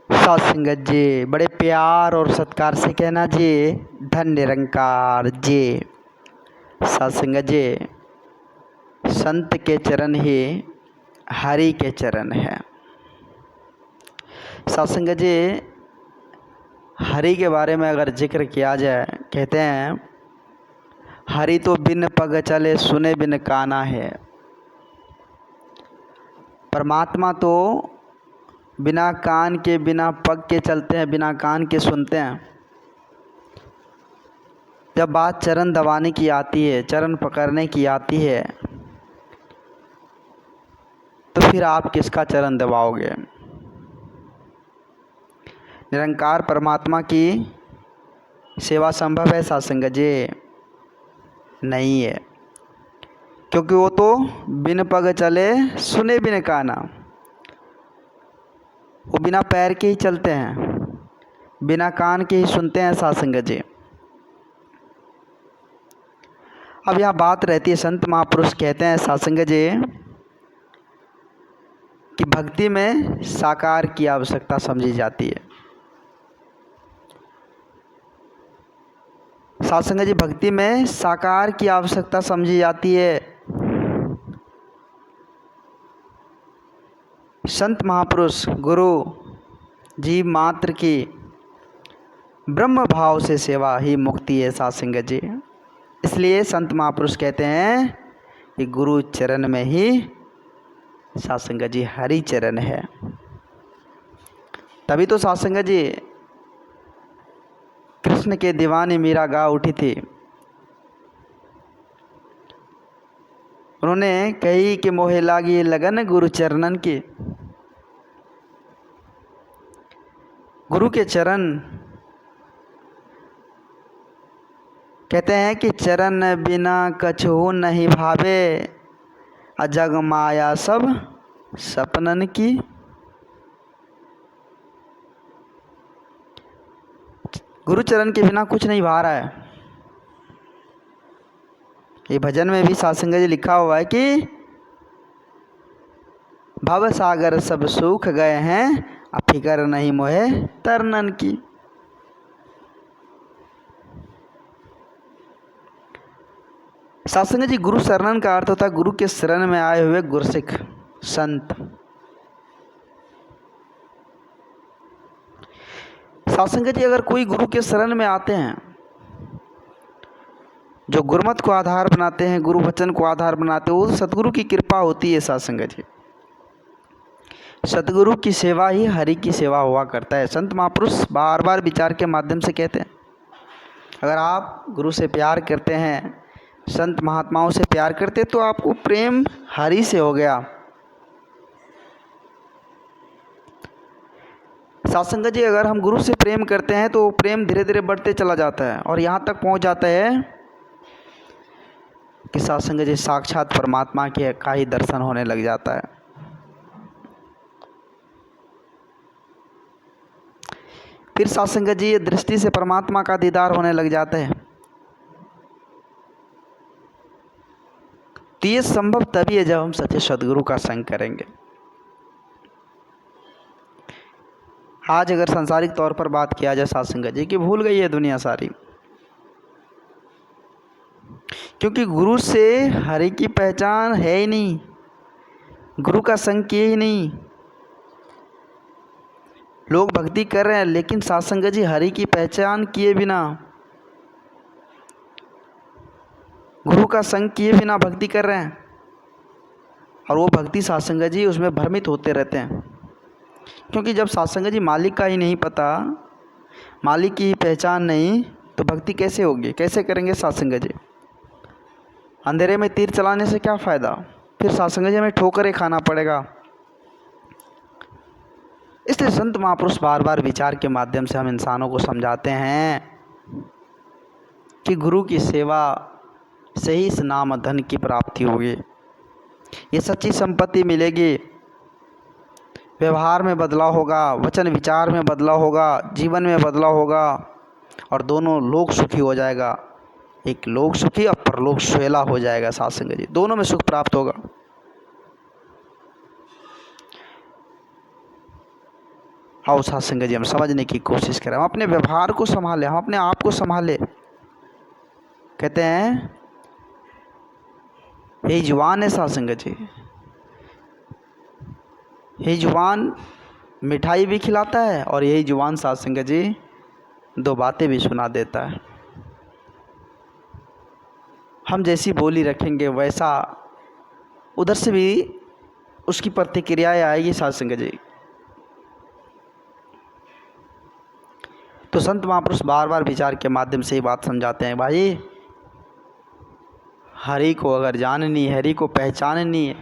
सात संगत जी, बड़े प्यार और सत्कार से कहना जी, धन निरंकार जी। सात संगत जी, संत के चरण ही हरि के चरण है। सात संगत जी, हरि के बारे में अगर जिक्र किया जाए, कहते हैं हरि तो बिन पग चले सुने बिन काना है। परमात्मा तो बिना कान के बिना पग के चलते हैं, बिना कान के सुनते हैं। जब बात चरण दबाने की आती है, चरण पकड़ने की आती है, तो फिर आप किसका चरण दबाओगे? निरंकार परमात्मा की सेवा संभव है सात संगत जी? नहीं है, क्योंकि वो तो बिन पग चले सुने बिन काना। वो बिना पैर के ही चलते हैं, बिना कान के ही सुनते हैं सात संगत जी। अब यह बात रहती है, संत महापुरुष कहते हैं सात संगत जी कि भक्ति में साकार की आवश्यकता समझी जाती है। सात संगत जी, भक्ति में साकार की आवश्यकता समझी जाती है। संत महापुरुष गुरु जीव मात्र की ब्रह्म भाव से सेवा ही मुक्ति है सात संगत जी। इसलिए संत महापुरुष कहते हैं कि गुरु चरण में ही सात संगत जी हरि चरण है। तभी तो सात संगत जी कृष्ण के दीवानी मीरा गा उठी थी। उन्होंने कही कि मोहे लागी लगन गुरु चरणन की। गुरु के चरण, कहते हैं कि चरण बिना कछू नहीं भावे, अजग माया सब सपनन की। गुरु चरण के बिना कुछ नहीं भा रहा है। ये भजन में भी सात संगत जी लिखा हुआ है कि भव सागर सब सूख गए हैं, अब फिकर नहीं मोहे तरनन की। सात संगत जी, गुरु शरणन का अर्थ होता है गुरु के शरण में आए हुए गुरसिख संत। सात संगत जी, अगर कोई गुरु के शरण में आते हैं, जो गुरुमत को आधार बनाते हैं, गुरु वचन को आधार बनाते हैं, वो सतगुरु की कृपा होती है सात संगत जी। सतगुरु की सेवा ही हरि की सेवा हुआ करता है। संत महापुरुष बार बार विचार के माध्यम से कहते हैं, अगर आप गुरु से प्यार करते हैं, संत महात्माओं से प्यार करते, तो आपको प्रेम हरि से हो गया। सात संगत जी, अगर हम गुरु से प्रेम करते हैं तो प्रेम धीरे धीरे बढ़ते चला जाता है और यहाँ तक पहुँच जाता है कि सात संगत जी साक्षात परमात्मा के का ही दर्शन होने लग जाता है। फिर सात संगत जी दृष्टि से परमात्मा का दीदार होने लग जाता है। तो ये संभव तभी है जब हम सच्चे सदगुरु का संग करेंगे। आज अगर सांसारिक तौर पर बात किया जाए सात संगत जी, कि भूल गई है दुनिया सारी, क्योंकि गुरु से हरि की पहचान है ही नहीं, गुरु का संग किए ही नहीं। लोग भक्ति कर रहे हैं, लेकिन सात संगत जी हरि की पहचान किए बिना, गुरु का संग किए बिना भक्ति कर रहे हैं। और वो भक्ति सात संगत जी उसमें भ्रमित होते रहते हैं, क्योंकि जब सात संगत जी मालिक का ही नहीं पता, मालिक की ही पहचान नहीं, तो भक्ति कैसे होगी, कैसे करेंगे सात संगत जी? अंधेरे में तीर चलाने से क्या फ़ायदा? फिर सात संगत जी हमें ठोकरें खाना पड़ेगा। इसलिए संत महापुरुष बार बार विचार के माध्यम से हम इंसानों को समझाते हैं कि गुरु की सेवा से ही इस नाम धन की प्राप्ति होगी, ये सच्ची संपत्ति मिलेगी, व्यवहार में बदलाव होगा, वचन विचार में बदलाव होगा, जीवन में बदलाव होगा और दोनों लोग सुखी हो जाएगा। एक लोग सुखी और परलोक सुहेला हो जाएगा सात संगत जी, दोनों में सुख प्राप्त होगा। आओ साथ संगत जी हम समझने की कोशिश करें, हम अपने व्यवहार को संभालें, हम अपने आप को संभालें। कहते हैं यही जुबान है साथ संगत जी, यही जुबान मिठाई भी खिलाता है और यही जुबान साथ संगत जी दो बातें भी सुना देता है। हम जैसी बोली रखेंगे वैसा उधर से भी उसकी प्रतिक्रियाएं आएगी साथ संगत जी। तो संत महापुरुष बार बार विचार के माध्यम से ही बात समझाते हैं, भाई हरि को अगर जाननी है, हरि को पहचाननी है,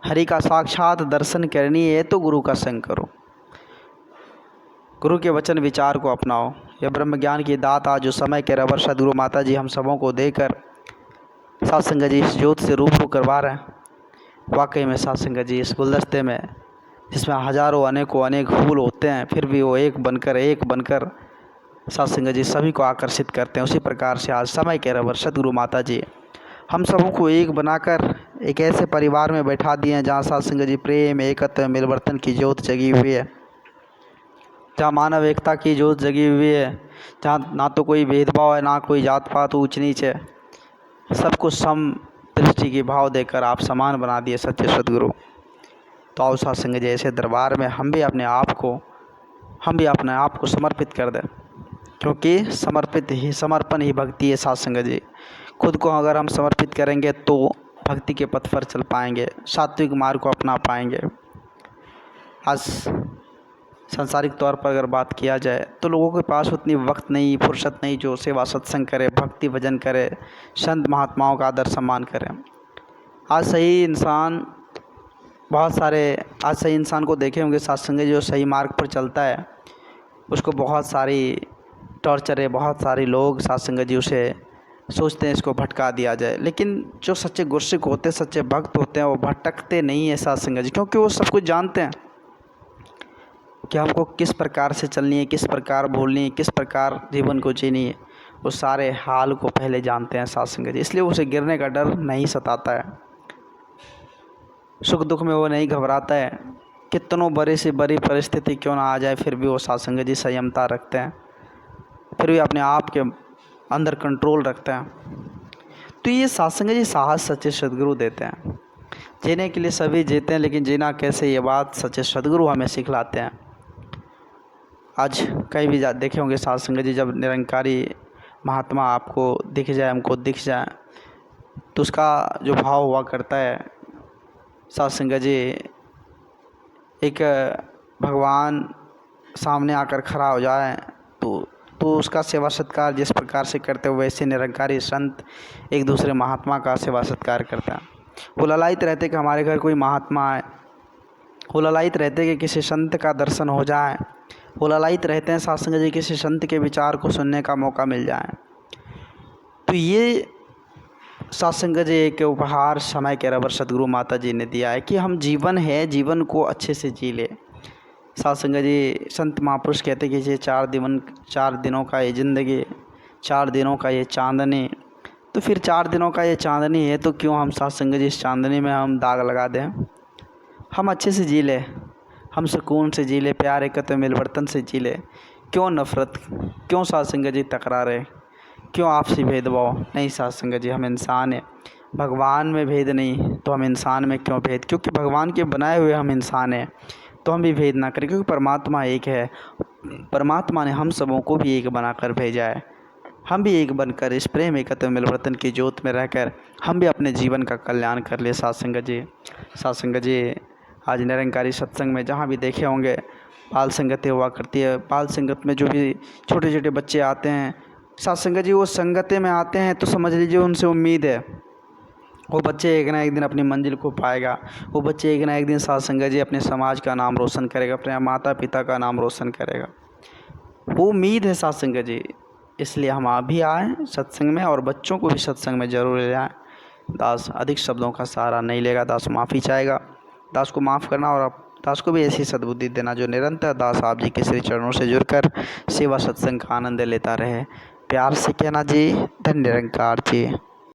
हरि का साक्षात दर्शन करनी है तो गुरु का संग करो, गुरु के वचन विचार को अपनाओ। यह ब्रह्म ज्ञान की दात आज जो समय के रबर सदगुरु माता जी हम सबों को देकर साथ संगत जी इस ज्योत से रूबरू करवा रहे हैं। वाकई में साथ संगत जी इस गुलदस्ते में जिसमें हजारों अनेकों अनेक फूल होते हैं फिर भी वो एक बनकर साथ संगत जी सभी को आकर्षित करते हैं, उसी प्रकार से आज समय के रबर सदगुरु माता जी हम सबों को एक बनाकर एक ऐसे परिवार में बैठा दिए हैं जहाँ साथ संगत जी प्रेम एकत्व मिलवर्तन की ज्योत जगी हुई है, जहाँ मानव एकता की ज्योत जगी हुई है, जहाँ ना तो कोई भेदभाव है, ना कोई जात पात ऊंच नीच है, सबको सम दृष्टि की भाव देकर आप समान बना दिए सच्चे सदगुरु। तो आओ साथ संगत जी ऐसे दरबार में हम भी अपने आप को समर्पित कर दें, क्योंकि समर्पण ही भक्ति है साथ संगत जी। खुद को अगर हम समर्पित करेंगे तो भक्ति के पथ पर चल पाएंगे, सात्विक मार्ग को अपना पाएंगे। आज सांसारिक तौर पर अगर बात किया जाए तो लोगों के पास उतनी वक्त नहीं, फुर्सत नहीं जो सेवा सत्संग करे, भक्ति भजन करे, संत महात्माओं का आदर सम्मान करें। आज सही इंसान को देखे होंगे साथ संगत जो सही मार्ग पर चलता है उसको बहुत सारी टॉर्चर है, बहुत सारे लोग साथ संगत जी उसे सोचते हैं इसको भटका दिया जाए, लेकिन जो सच्चे गुरसिक होते हैं, सच्चे भक्त होते हैं वो भटकते नहीं है साथ संगत जी, क्योंकि वो सब कुछ जानते हैं कि हमको किस प्रकार से चलनी है, किस प्रकार बोलनी है, किस प्रकार जीवन को जीनी है। वो सारे हाल को पहले जानते हैं साथ संगत जी, इसलिए उसे गिरने का डर नहीं सताता है, सुख दुख में वो नहीं घबराता है। कितनों बड़ी से बड़ी परिस्थिति क्यों ना आ जाए फिर भी वो साथ संगत जी संयमता रखते हैं, फिर भी अपने आप के अंदर कंट्रोल रखते हैं। तो ये साथ संगत जी साहस सच्चे सदगुरु देते हैं। जीने के लिए सभी जीते हैं, लेकिन जीना कैसे ये बात सच्चे सदगुरु हमें सिखलाते हैं। आज कहीं भी देखे होंगे साथ संगत जी जब निरंकारी महात्मा आपको दिख जाए, हमको दिख जाए, तो उसका जो भाव हुआ करता है साथ संगत जी, एक भगवान सामने आकर खड़ा हो जाए तो उसका सेवा सत्कार जिस प्रकार से करते हो वैसे निरंकारी संत एक दूसरे महात्मा का सेवा सत्कार करते हैं। वो ललायित रहते कि हमारे घर कोई महात्मा आए, वो ललायित रहते कि किसी संत का दर्शन हो जाए, वो ललायित रहते हैं साथ संगत जी किसी संत के विचार को सुनने का मौका मिल जाए। तो ये साथ संगत जी एक उपहार समय के रबर सदगुरु माता जी ने दिया है कि हम जीवन को अच्छे से जी ले। साथ संगत जी संत महापुरुष कहते कि ये 4 दिनों का ये ज़िंदगी, 4 दिनों का ये चांदनी, तो फिर 4 दिनों का ये चांदनी है तो क्यों हम साथ संगत जी इस चांदनी में हम दाग लगा दें। हम अच्छे से जी ले, हम सुकून से जी ले, प्यार एकत्व मिलवर्तन से जी ले। क्यों नफ़रत, क्यों साथ संगत जी तकरारें, क्यों आपसी भेदभाव। नहीं साथ संगत जी हम इंसान हैं, भगवान में भेद नहीं तो हम इंसान में क्यों भेद, क्योंकि भगवान के बनाए हुए हम इंसान हैं तो हम भी भेद ना करें, क्योंकि परमात्मा एक है। परमात्मा ने हम सबों को भी एक बनाकर भेजा है, हम भी एक बनकर इस प्रेम एकत्व मिलवर्तन की ज्योत में रहकर हम भी अपने जीवन का कल्याण कर ले। साथ संगत जी आज निरंकारी सत्संग में जहाँ भी देखे होंगे बाल संगतें हुआ करती है। बाल संगत में जो भी छोटे छोटे बच्चे आते हैं साथ संगत जी, वो संगतें में आते हैं तो समझ लीजिए उनसे उम्मीद है वो बच्चे एक ना एक दिन अपनी मंजिल को पाएगा, वो बच्चे एक ना एक दिन साथ संगत जी अपने समाज का नाम रोशन करेगा, अपने माता पिता का नाम रोशन करेगा, वो उम्मीद है साथ संगत जी। इसलिए हम अभी आए सत्संग में और बच्चों को भी सत्संग में ज़रूर ले जाएँ। दास अधिक शब्दों का सहारा नहीं लेगा, दास माफ़ी चाहेगा, दास को माफ़ करना और दास को भी ऐसी सद्बुद्धि देना जो निरंतर दास आप जी के श्री चरणों से जुड़कर सेवा सत्संग का आनंद लेता रहे। प्यार से कहना जी, धन्य निरंकार जी।